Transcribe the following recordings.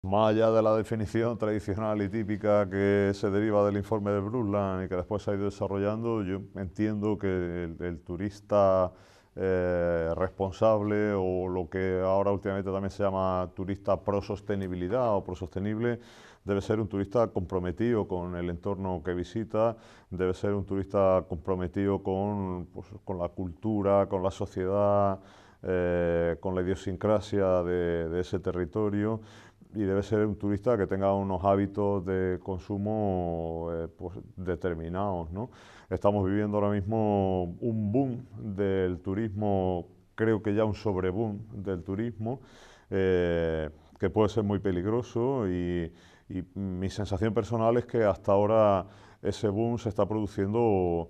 Más allá de la definición tradicional y típica que se deriva del informe de Brundtland y que después se ha ido desarrollando, yo entiendo que el turista responsable, o lo que ahora últimamente también se llama turista pro sostenibilidad o pro sostenible, debe ser un turista comprometido con el entorno que visita, debe ser un turista comprometido con, pues, con la cultura, con la sociedad, con la idiosincrasia de ese territorio, y debe ser un turista que tenga unos hábitos de consumo pues, determinados, ¿no? Estamos viviendo ahora mismo un boom del turismo, creo que ya un sobreboom del turismo, que puede ser muy peligroso, y mi sensación personal es que hasta ahora ese boom se está produciendo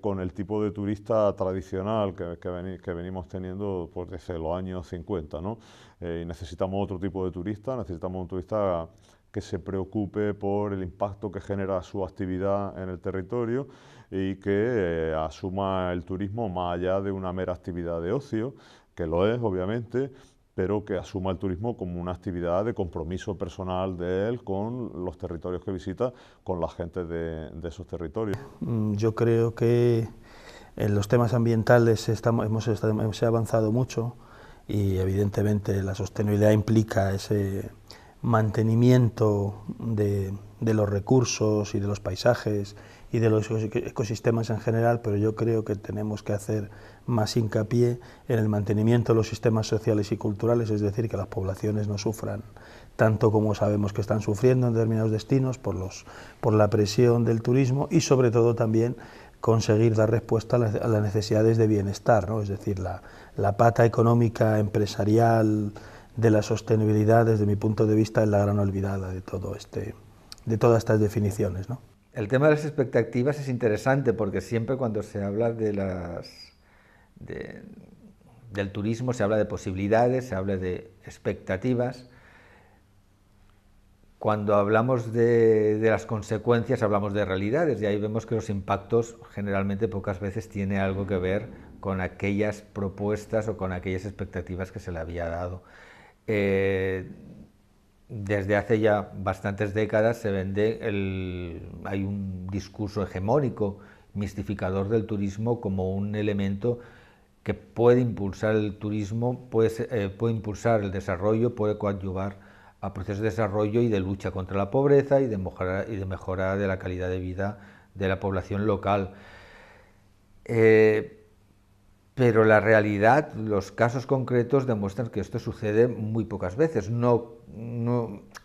con el tipo de turista tradicional que venimos teniendo pues, desde los años 50, ¿no? Y necesitamos otro tipo de turista, necesitamos un turista que se preocupe por el impacto que genera su actividad en el territorio y que asuma el turismo más allá de una mera actividad de ocio, que lo es obviamente, pero que asuma el turismo como una actividad de compromiso personal de él con los territorios que visita, con la gente de esos territorios. Yo creo que en los temas ambientales hemos avanzado mucho y evidentemente la sostenibilidad implica ese mantenimiento de los recursos y de los paisajes y de los ecosistemas en general, pero yo creo que tenemos que hacer más hincapié en el mantenimiento de los sistemas sociales y culturales, es decir, que las poblaciones no sufran tanto como sabemos que están sufriendo en determinados destinos por la presión del turismo, y sobre todo también conseguir dar respuesta a las necesidades de bienestar, ¿no? Es decir, la pata económica, empresarial de la sostenibilidad, desde mi punto de vista, es la gran olvidada de de todas estas definiciones, ¿no? El tema de las expectativas es interesante porque siempre cuando se habla de- del turismo se habla de posibilidades, se habla de expectativas. Cuando hablamos de las consecuencias hablamos de realidades, y ahí vemos que los impactos generalmente pocas veces tiene algo que ver con aquellas propuestas o con aquellas expectativas que se le había dado. Eh, Desde hace ya bastantes décadas hay un discurso hegemónico, mistificador del turismo como un elemento que puede impulsar el turismo, puede impulsar el desarrollo, puede coadyuvar a procesos de desarrollo y de lucha contra la pobreza y de mejora de la calidad de vida de la población local. Eh, pero la realidad, los casos concretos demuestran que esto sucede muy pocas veces.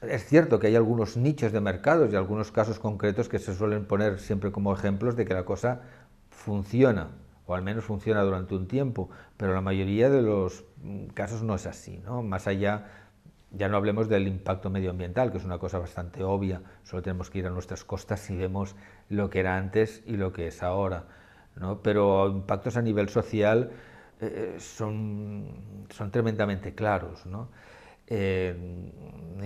Es cierto que hay algunos nichos de mercados y algunos casos concretos que se suelen poner siempre como ejemplos de que la cosa funciona, o al menos funciona durante un tiempo, pero la mayoría de los casos no es así, ¿no? Más allá, ya no hablemos del impacto medioambiental, que es una cosa bastante obvia, solo tenemos que ir a nuestras costas y vemos lo que era antes y lo que es ahora, ¿no? Pero impactos a nivel social son tremendamente claros, ¿no?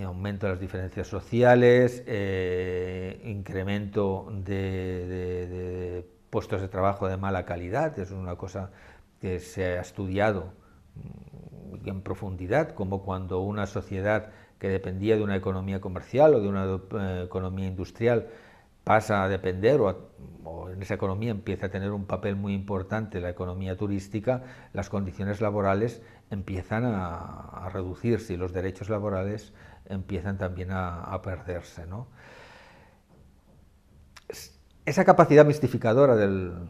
Aumento de las diferencias sociales, incremento de puestos de trabajo de mala calidad, es una cosa que se ha estudiado en profundidad, como cuando una sociedad que dependía de una economía comercial o de una economía industrial pasa a depender o en esa economía empieza a tener un papel muy importante la economía turística, las condiciones laborales empiezan a reducirse y los derechos laborales empiezan también a perderse, ¿no? Esa capacidad mistificadora del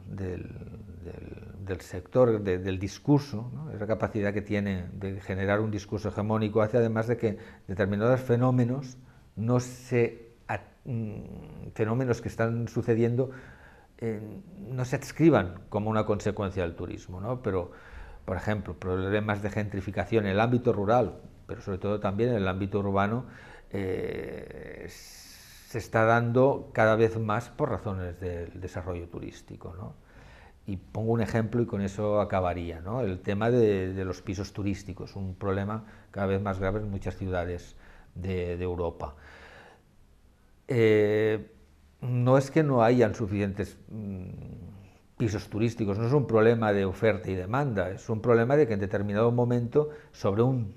sector, del discurso, ¿no? Esa capacidad que tiene de generar un discurso hegemónico hace además de que determinados fenómenos no se fenómenos que están sucediendo no se adscriban como una consecuencia del turismo, ¿no? Pero, por ejemplo, problemas de gentrificación en el ámbito rural, pero sobre todo también en el ámbito urbano, se está dando cada vez más por razones del desarrollo turístico, ¿no? Y pongo un ejemplo y con eso acabaría, ¿no? El tema de los pisos turísticos, un problema cada vez más grave en muchas ciudades de Europa. No es que no hayan suficientes pisos turísticos, no es un problema de oferta y demanda, es un problema de que en determinado momento sobre un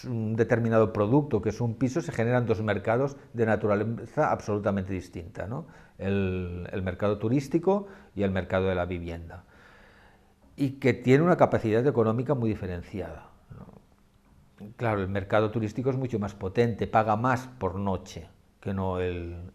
un determinado producto, que es un piso, se generan dos mercados de naturaleza absolutamente distinta, ¿no? El mercado turístico y el mercado de la vivienda, y que tiene una capacidad económica muy diferenciada, ¿no? Claro, el mercado turístico es mucho más potente, paga más por noche que no el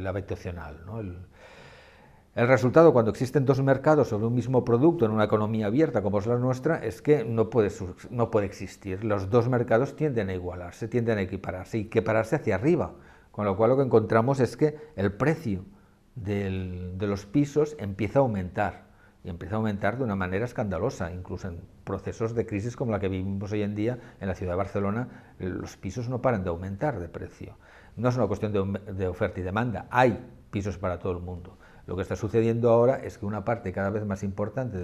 habitacional, ¿no? El resultado, cuando existen dos mercados sobre un mismo producto en una economía abierta como es la nuestra, es que no puede existir. Los dos mercados tienden a igualarse, tienden a equipararse y equipararse hacia arriba, con lo cual lo que encontramos es que el precio de los pisos empieza a aumentar, y empieza a aumentar de una manera escandalosa, incluso en procesos de crisis como la que vivimos hoy en día en la ciudad de Barcelona. Los pisos no paran de aumentar de precio. No es una cuestión de oferta y demanda, hay pisos para todo el mundo. Lo que está sucediendo ahora es que una parte cada vez más importante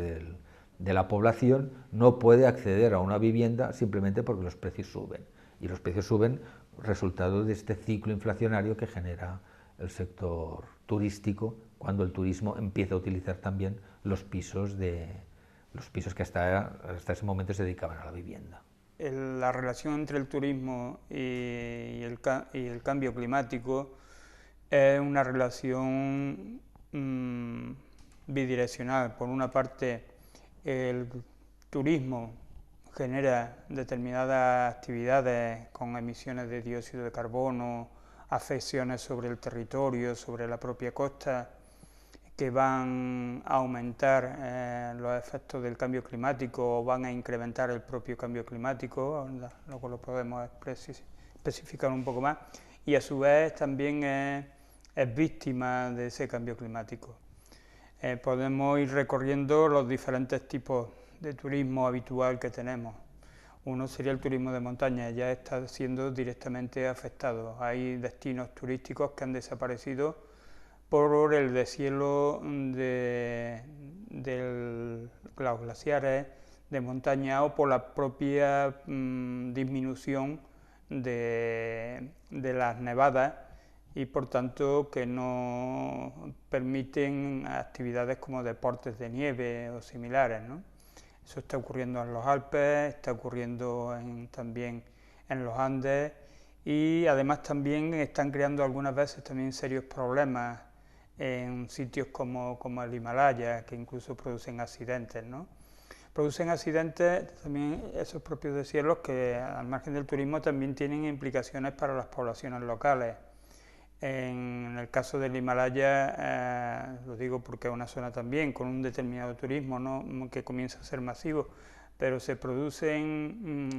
de la población no puede acceder a una vivienda simplemente porque los precios suben. Y los precios suben resultado de este ciclo inflacionario que genera el sector turístico, cuando el turismo empieza a utilizar también los pisos que hasta ese momento se dedicaban a la vivienda. La relación entre el turismo y el cambio climático es una relación bidireccional. Por una parte, el turismo genera determinadas actividades con emisiones de dióxido de carbono, afecciones sobre el territorio, sobre la propia costa, que van a aumentar los efectos del cambio climático o van a incrementar el propio cambio climático, luego lo podemos especificar un poco más, y a su vez también es víctima de ese cambio climático. Podemos ir recorriendo los diferentes tipos de turismo habitual que tenemos. Uno sería el turismo de montaña, ya está siendo directamente afectado. Hay destinos turísticos que han desaparecido por el deshielo de los glaciares de montaña o por la propia disminución de las nevadas, y por tanto que no permiten actividades como deportes de nieve o similares, ¿no? Eso está ocurriendo en los Alpes, está ocurriendo también en los Andes, y además también están creando algunas veces también serios problemas en sitios como el Himalaya, que incluso producen accidentes, ¿no? Producen accidentes también esos propios deshielos que, al margen del turismo, también tienen implicaciones para las poblaciones locales. En el caso del Himalaya, lo digo porque es una zona también con un determinado turismo, ¿no?, que comienza a ser masivo, pero se producen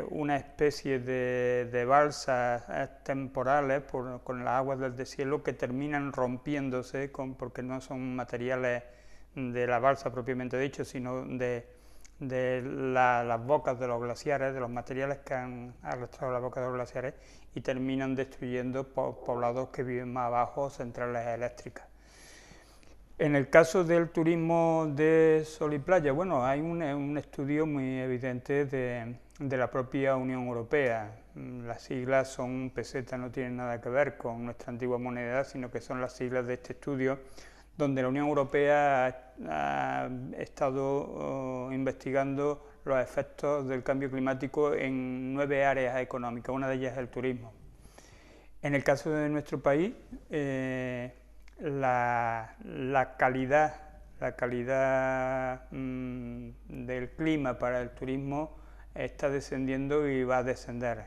una especie de balsas temporales con las aguas del deshielo que terminan rompiéndose porque no son materiales de la balsa propiamente dicho, sino de las bocas de los glaciares, de los materiales que han arrastrado las bocas de los glaciares, y terminan destruyendo poblados que viven más abajo, centrales eléctricas. En el caso del turismo de sol y playa, bueno, hay un estudio muy evidente de la propia Unión Europea. Las siglas son peseta, no tienen nada que ver con nuestra antigua moneda, sino que son las siglas de este estudio, donde la Unión Europea ha estado investigando los efectos del cambio climático en 9 áreas económicas, una de ellas es el turismo. En el caso de nuestro país, la calidad del clima para el turismo está descendiendo y va a descender.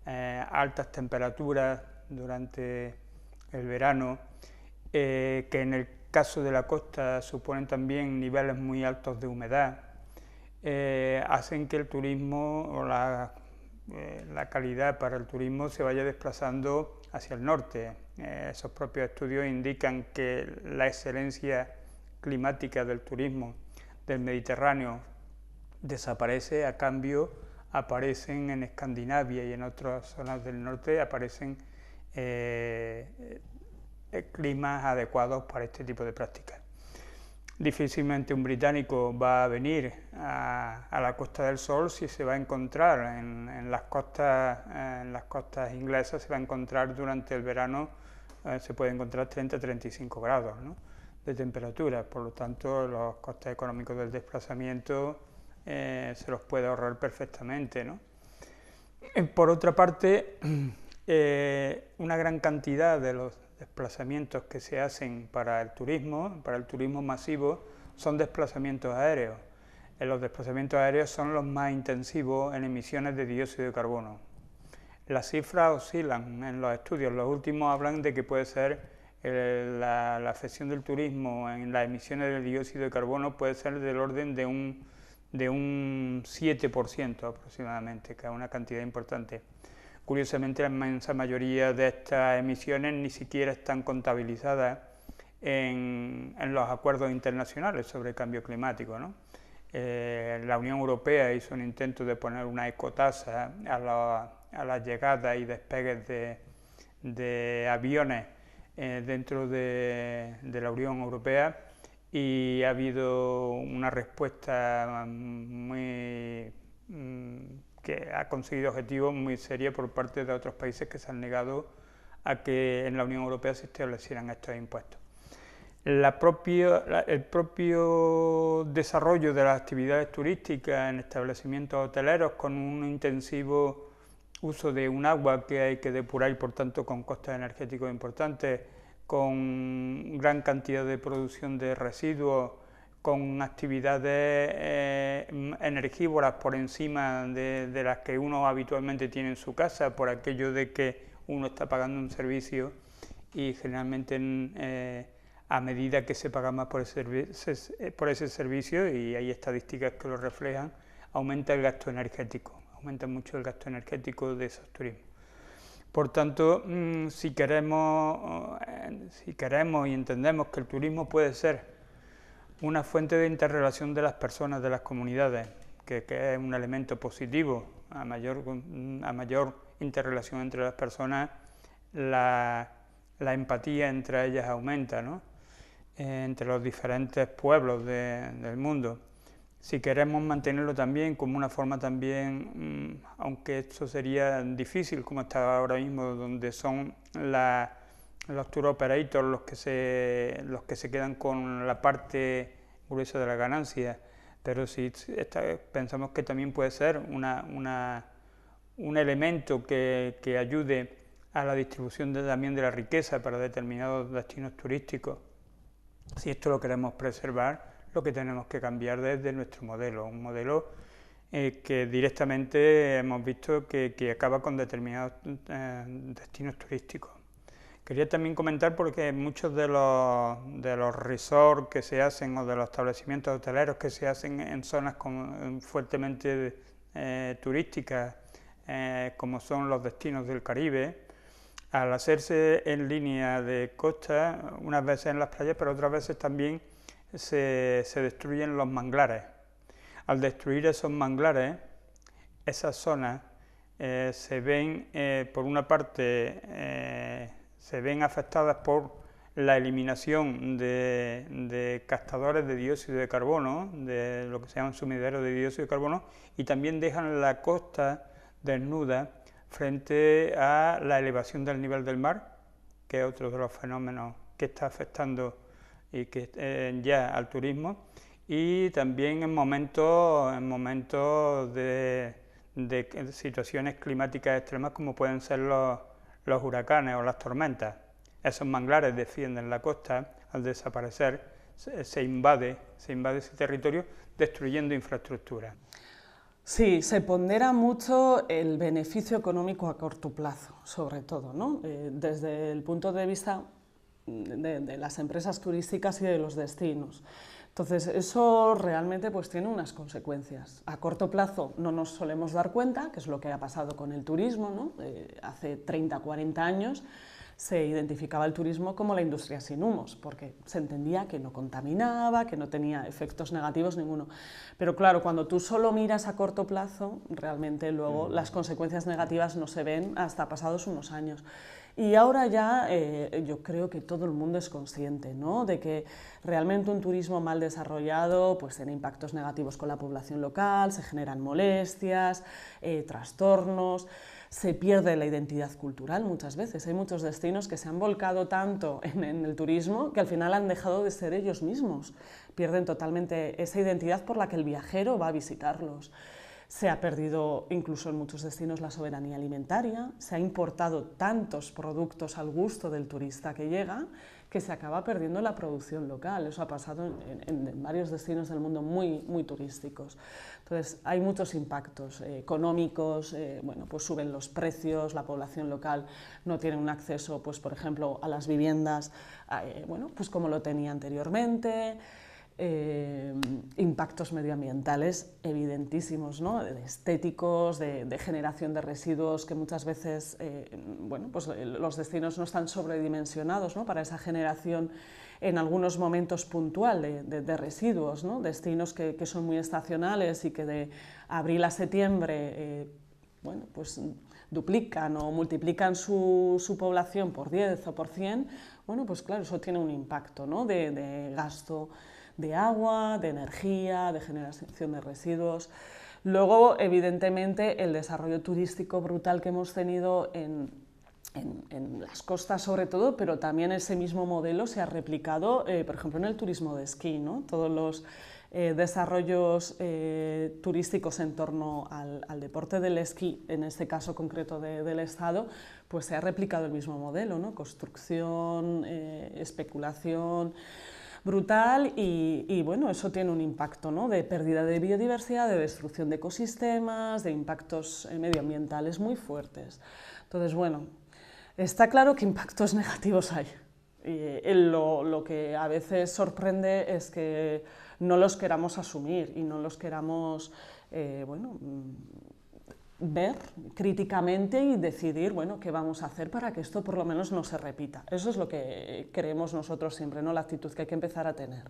Altas temperaturas durante el verano, que en el caso de la costa suponen también niveles muy altos de humedad, hacen que el turismo o la calidad para el turismo se vaya desplazando hacia el norte. Esos propios estudios indican que la excelencia climática del turismo del Mediterráneo desaparece, a cambio aparecen en Escandinavia y en otras zonas del norte aparecen climas adecuados para este tipo de prácticas. Difícilmente un británico va a venir a la Costa del Sol si se va a encontrar en las costas inglesas, se va a encontrar durante el verano, se puede encontrar 30-35 grados, ¿no?, de temperatura. Por lo tanto, los costes económicos del desplazamiento se los puede ahorrar perfectamente, ¿no? Por otra parte, una gran cantidad de los desplazamientos que se hacen para el turismo masivo, son desplazamientos aéreos. Los desplazamientos aéreos son los más intensivos en emisiones de dióxido de carbono. Las cifras oscilan en los estudios, los últimos hablan de que puede ser la afección del turismo en las emisiones de dióxido de carbono puede ser del orden de un 7% aproximadamente, que es una cantidad importante. Curiosamente, la inmensa mayoría de estas emisiones ni siquiera están contabilizadas en los acuerdos internacionales sobre el cambio climático, ¿no? La Unión Europea hizo un intento de poner una ecotasa a las llegadas y despegues de aviones dentro de la Unión Europea, y ha habido una respuesta que ha conseguido objetivos muy serios por parte de otros países que se han negado a que en la Unión Europea se establecieran estos impuestos. El propio desarrollo de las actividades turísticas en establecimientos hoteleros, con un intensivo uso de un agua que hay que depurar y por tanto con costes energéticos importantes, con gran cantidad de producción de residuos, con actividades energívoras por encima de las que uno habitualmente tiene en su casa, por aquello de que uno está pagando un servicio y generalmente a medida que se paga más por ese servicio, y hay estadísticas que lo reflejan, aumenta el gasto energético, aumenta mucho el gasto energético de esos turismos. Por tanto, si queremos y entendemos que el turismo puede ser una fuente de interrelación de las personas, de las comunidades, que es un elemento positivo, a mayor interrelación entre las personas, la empatía entre ellas aumenta, ¿no? Entre los diferentes pueblos del mundo. Si queremos mantenerlo también como una forma también, aunque esto sería difícil como está ahora mismo, donde son los tour operators los que se quedan con la parte gruesa de la ganancia, pero si pensamos que también puede ser un elemento que ayude a la distribución también de la riqueza para determinados destinos turísticos, si esto lo queremos preservar, lo que tenemos que cambiar desde nuestro modelo, un modelo que directamente hemos visto que acaba con determinados destinos turísticos. Quería también comentar porque muchos de los resorts que se hacen o de los establecimientos hoteleros que se hacen en zonas fuertemente turísticas, como son los destinos del Caribe, al hacerse en línea de costa, unas veces en las playas, pero otras veces también se destruyen los manglares. Al destruir esos manglares, esas zonas se ven, por una parte, se ven afectadas por la eliminación de captadores de dióxido de carbono, de lo que se llaman sumideros de dióxido de carbono, y también dejan la costa desnuda frente a la elevación del nivel del mar, que es otro de los fenómenos que está afectando y que ya al turismo, y también en momentos de situaciones climáticas extremas como pueden ser los huracanes o las tormentas. Esos manglares defienden la costa, al desaparecer se invade ese territorio destruyendo infraestructura. Sí, se pondera mucho el beneficio económico a corto plazo, sobre todo, ¿no? Desde el punto de vista de las empresas turísticas y de los destinos. Entonces, eso realmente pues tiene unas consecuencias. A corto plazo no nos solemos dar cuenta, que es lo que ha pasado con el turismo, ¿no? Hace 30, 40 años se identificaba el turismo como la industria sin humos, porque se entendía que no contaminaba, que no tenía efectos negativos ninguno. Pero claro, cuando tú solo miras a corto plazo, realmente luego las consecuencias negativas no se ven hasta pasados unos años. Y ahora ya yo creo que todo el mundo es consciente, ¿no?, de que realmente un turismo mal desarrollado pues tiene impactos negativos con la población local, se generan molestias, trastornos, se pierde la identidad cultural muchas veces. Hay muchos destinos que se han volcado tanto en el turismo que al final han dejado de ser ellos mismos, pierden totalmente esa identidad por la que el viajero va a visitarlos. Se ha perdido incluso en muchos destinos la soberanía alimentaria, se ha importado tantos productos al gusto del turista que llega que se acaba perdiendo la producción local. Eso ha pasado en varios destinos del mundo muy turísticos. Entonces hay muchos impactos económicos, bueno, pues suben los precios, la población local no tiene un acceso, pues, por ejemplo, a las viviendas, bueno, pues como lo tenía anteriormente. Impactos medioambientales evidentísimos, ¿no? Estéticos, de generación de residuos, que muchas veces bueno, pues los destinos no están sobredimensionados, ¿no? Para esa generación en algunos momentos puntual de residuos, ¿no? Destinos que son muy estacionales y que de abril a septiembre bueno, pues duplican o multiplican su población por 10 o por 100, bueno, pues claro, eso tiene un impacto, ¿no? de gasto de agua, de energía, de generación de residuos. Luego, evidentemente, el desarrollo turístico brutal que hemos tenido en las costas sobre todo, pero también ese mismo modelo se ha replicado, por ejemplo, en el turismo de esquí, ¿no? Todos los desarrollos turísticos en torno al deporte del esquí, en este caso concreto del Estado, pues se ha replicado el mismo modelo, ¿no? Construcción, especulación brutal y bueno, eso tiene un impacto, ¿no? De pérdida de biodiversidad, de destrucción de ecosistemas, de impactos medioambientales muy fuertes. Entonces, bueno, está claro que impactos negativos hay. Lo que a veces sorprende es que no los queramos asumir y no los queramos bueno, ver críticamente y decidir, bueno, qué vamos a hacer para que esto por lo menos no se repita. Eso es lo que creemos nosotros siempre, ¿no? La actitud que hay que empezar a tener.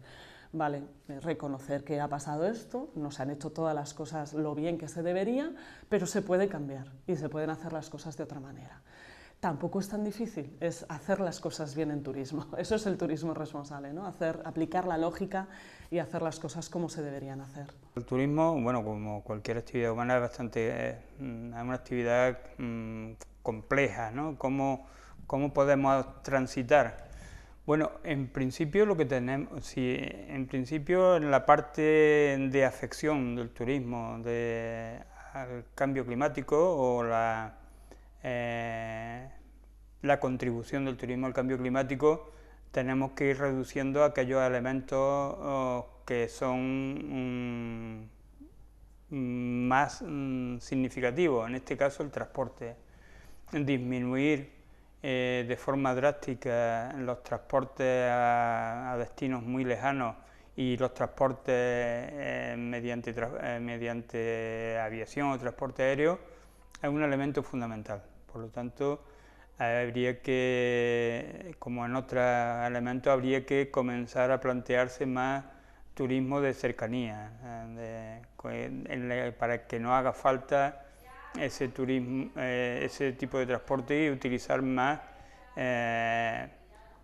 Vale, reconocer que ha pasado esto, no se han hecho todas las cosas lo bien que se debería, pero se puede cambiar y se pueden hacer las cosas de otra manera. Tampoco es tan difícil, es hacer las cosas bien en turismo. Eso es el turismo responsable, ¿no? Aplicar la lógica y hacer las cosas como se deberían hacer. El turismo, bueno, como cualquier actividad humana, es una actividad compleja, ¿no? ¿Cómo podemos transitar? Bueno, en principio lo que tenemos, si en principio en la parte de afección del turismo al cambio climático o la contribución del turismo al cambio climático, tenemos que ir reduciendo aquellos elementos que son más significativos, en este caso el transporte. Disminuir de forma drástica los transportes a destinos muy lejanos y los transportes mediante aviación o transporte aéreo es un elemento fundamental. Por lo tanto, habría que, como en otros elementos, habría que comenzar a plantearse más turismo de cercanía, para que no haga falta ese turismo, ese tipo de transporte y utilizar más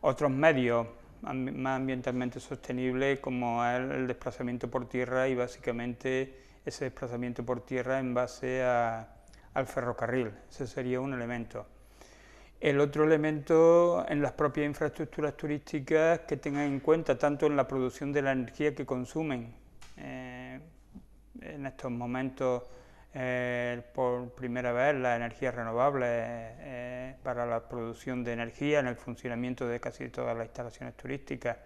otros medios más ambientalmente sostenibles, como el desplazamiento por tierra, y básicamente ese desplazamiento por tierra en base al ferrocarril. Ese sería un elemento. El otro elemento, en las propias infraestructuras turísticas, que tengan en cuenta tanto en la producción de la energía que consumen. En estos momentos, por primera vez, las energías renovables para la producción de energía en el funcionamiento de casi todas las instalaciones turísticas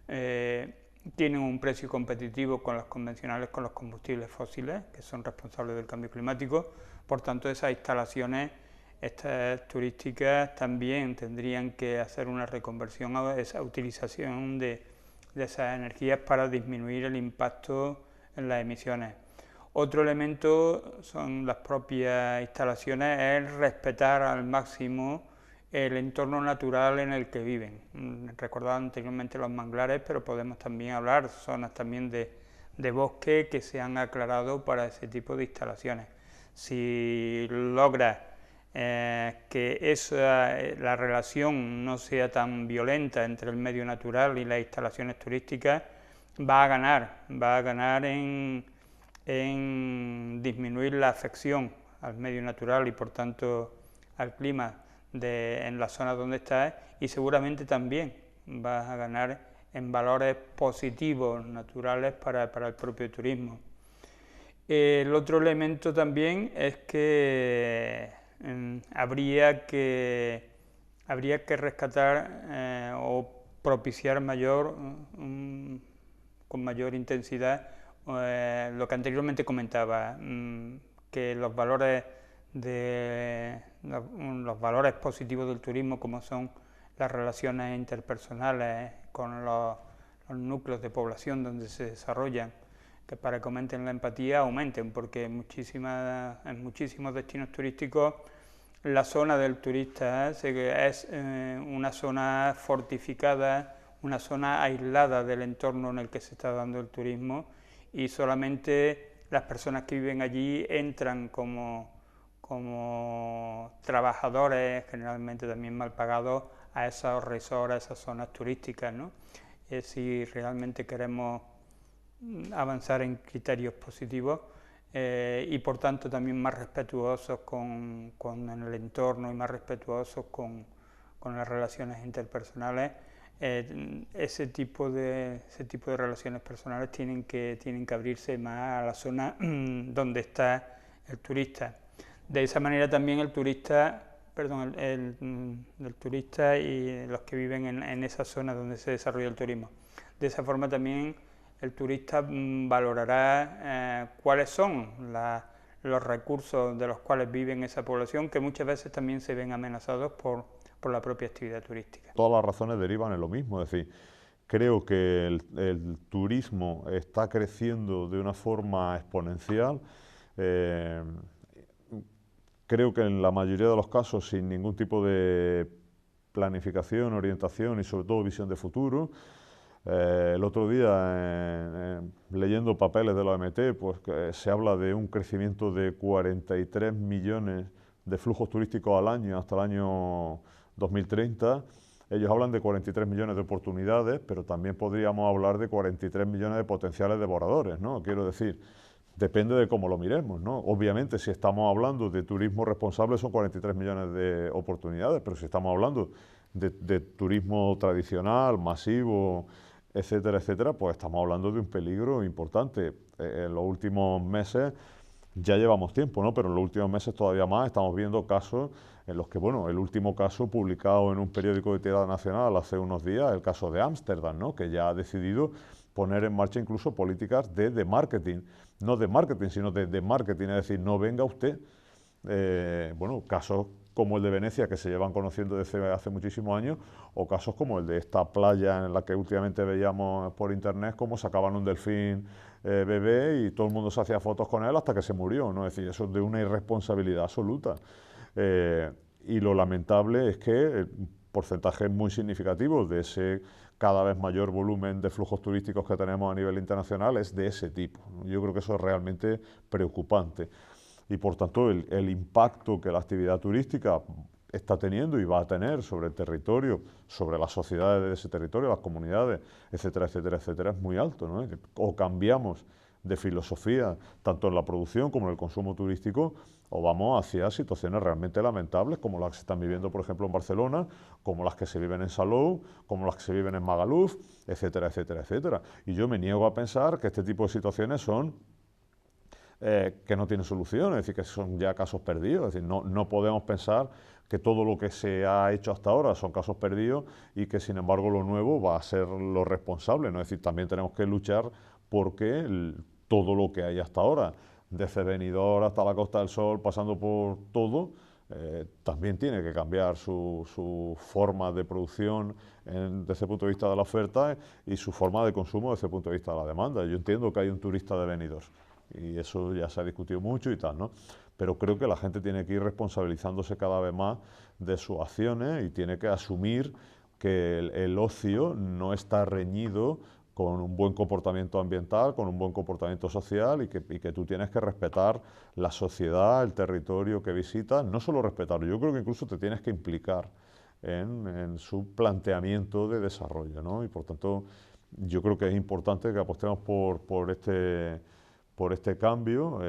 tienen un precio competitivo con las convencionales, con los combustibles fósiles, que son responsables del cambio climático. Por tanto, esas instalaciones turísticas también tendrían que hacer una reconversión a esa utilización de esas energías para disminuir el impacto en las emisiones. Otro elemento son las propias instalaciones, es respetar al máximo el entorno natural en el que viven. Recordaba anteriormente los manglares, pero podemos también hablar zonas también de bosque que se han aclarado para ese tipo de instalaciones. Si logra que la relación no sea tan violenta entre el medio natural y las instalaciones turísticas, va a ganar en disminuir la afección al medio natural y por tanto al clima en la zona donde está, y seguramente también va a ganar en valores positivos, naturales para el propio turismo. El otro elemento también es que habría que rescatar o propiciar con mayor intensidad lo que anteriormente comentaba, que los valores positivos del turismo, como son las relaciones interpersonales con los núcleos de población donde se desarrollan, que para que aumenten la empatía, aumenten, porque en muchísimos destinos turísticos la zona del turista es una zona fortificada, una zona aislada del entorno en el que se está dando el turismo, y solamente las personas que viven allí entran como trabajadores, generalmente también mal pagados, a esos resorts, a esas zonas turísticas, ¿no? Si realmente queremos avanzar en criterios positivos y por tanto también más respetuosos con el entorno y más respetuosos con las relaciones interpersonales, ese tipo de relaciones personales tienen que abrirse más a la zona donde está el turista. De esa manera también el turista y los que viven en esa zona donde se desarrolla el turismo. De esa forma también el turista valorará cuáles son los recursos de los cuales vive esa población, que muchas veces también se ven amenazados por la propia actividad turística. Todas las razones derivan en lo mismo, es decir, creo que el turismo está creciendo de una forma exponencial. Creo que en la mayoría de los casos sin ningún tipo de planificación, orientación y sobre todo visión de futuro. El otro día, leyendo papeles de la OMT, pues se habla de un crecimiento de 43 millones de flujos turísticos al año hasta el año 2030. Ellos hablan de 43 millones de oportunidades, pero también podríamos hablar de 43 millones de potenciales devoradores, ¿no? Quiero decir, depende de cómo lo miremos, ¿no? Obviamente, si estamos hablando de turismo responsable son 43 millones de oportunidades, pero si estamos hablando de turismo tradicional, masivo, etcétera, etcétera, pues estamos hablando de un peligro importante. En los últimos meses, ya llevamos tiempo, ¿no? Pero en los últimos meses todavía más estamos viendo casos en los que, bueno, el último caso publicado en un periódico de tirada nacional hace unos días, el caso de Ámsterdam, ¿no? Que ya ha decidido poner en marcha incluso políticas de marketing, no de marketing, sino de marketing, es decir, no venga usted, bueno, casos como el de Venecia, que se llevan conociendo desde hace muchísimos años, o casos como el de esta playa en la que últimamente veíamos por internet cómo sacaban un delfín bebé y todo el mundo se hacía fotos con él hasta que se murió, ¿no? Es decir, eso es de una irresponsabilidad absoluta. Y lo lamentable es que porcentajes muy significativos de ese cada vez mayor volumen de flujos turísticos que tenemos a nivel internacional es de ese tipo, ¿no? Yo creo que eso es realmente preocupante. Y por tanto el impacto que la actividad turística está teniendo y va a tener sobre el territorio, sobre las sociedades de ese territorio, las comunidades, etcétera, etcétera, etcétera, es muy alto, ¿no? O cambiamos de filosofía, tanto en la producción como en el consumo turístico, o vamos hacia situaciones realmente lamentables, como las que se están viviendo, por ejemplo, en Barcelona, como las que se viven en Salou, como las que se viven en Magaluf, etcétera, etcétera, etcétera. Y yo me niego a pensar que este tipo de situaciones son que no tienen solución, es decir, que son ya casos perdidos. Es decir, no podemos pensar que todo lo que se ha hecho hasta ahora son casos perdidos y que, sin embargo, lo nuevo va a ser lo responsable, ¿no? Es decir, también tenemos que luchar porque todo lo que hay hasta ahora, desde Benidorm hasta la Costa del Sol, pasando por todo, también tiene que cambiar su forma de producción desde el punto de vista de la oferta y su forma de consumo desde el punto de vista de la demanda. Yo entiendo que hay un turista de Benidorm y eso ya se ha discutido mucho y tal, ¿no? Pero creo que la gente tiene que ir responsabilizándose cada vez más de sus acciones y tiene que asumir que el ocio no está reñido con un buen comportamiento ambiental, con un buen comportamiento social y que tú tienes que respetar la sociedad, el territorio que visitas, no solo respetarlo, yo creo que incluso te tienes que implicar en su planteamiento de desarrollo, ¿no? Y por tanto, yo creo que es importante que apostemos por este cambio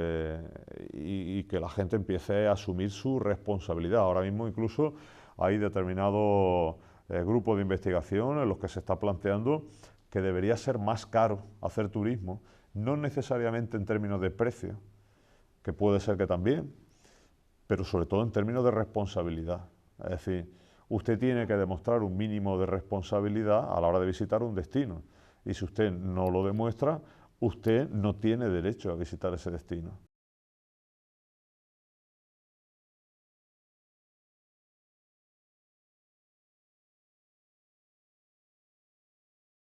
y que la gente empiece a asumir su responsabilidad. Ahora mismo incluso hay determinados grupos de investigación en los que se está planteando que debería ser más caro hacer turismo, no necesariamente en términos de precio, que puede ser que también, pero sobre todo en términos de responsabilidad. Es decir, usted tiene que demostrar un mínimo de responsabilidad a la hora de visitar un destino. Y si usted no lo demuestra, usted no tiene derecho a visitar ese destino.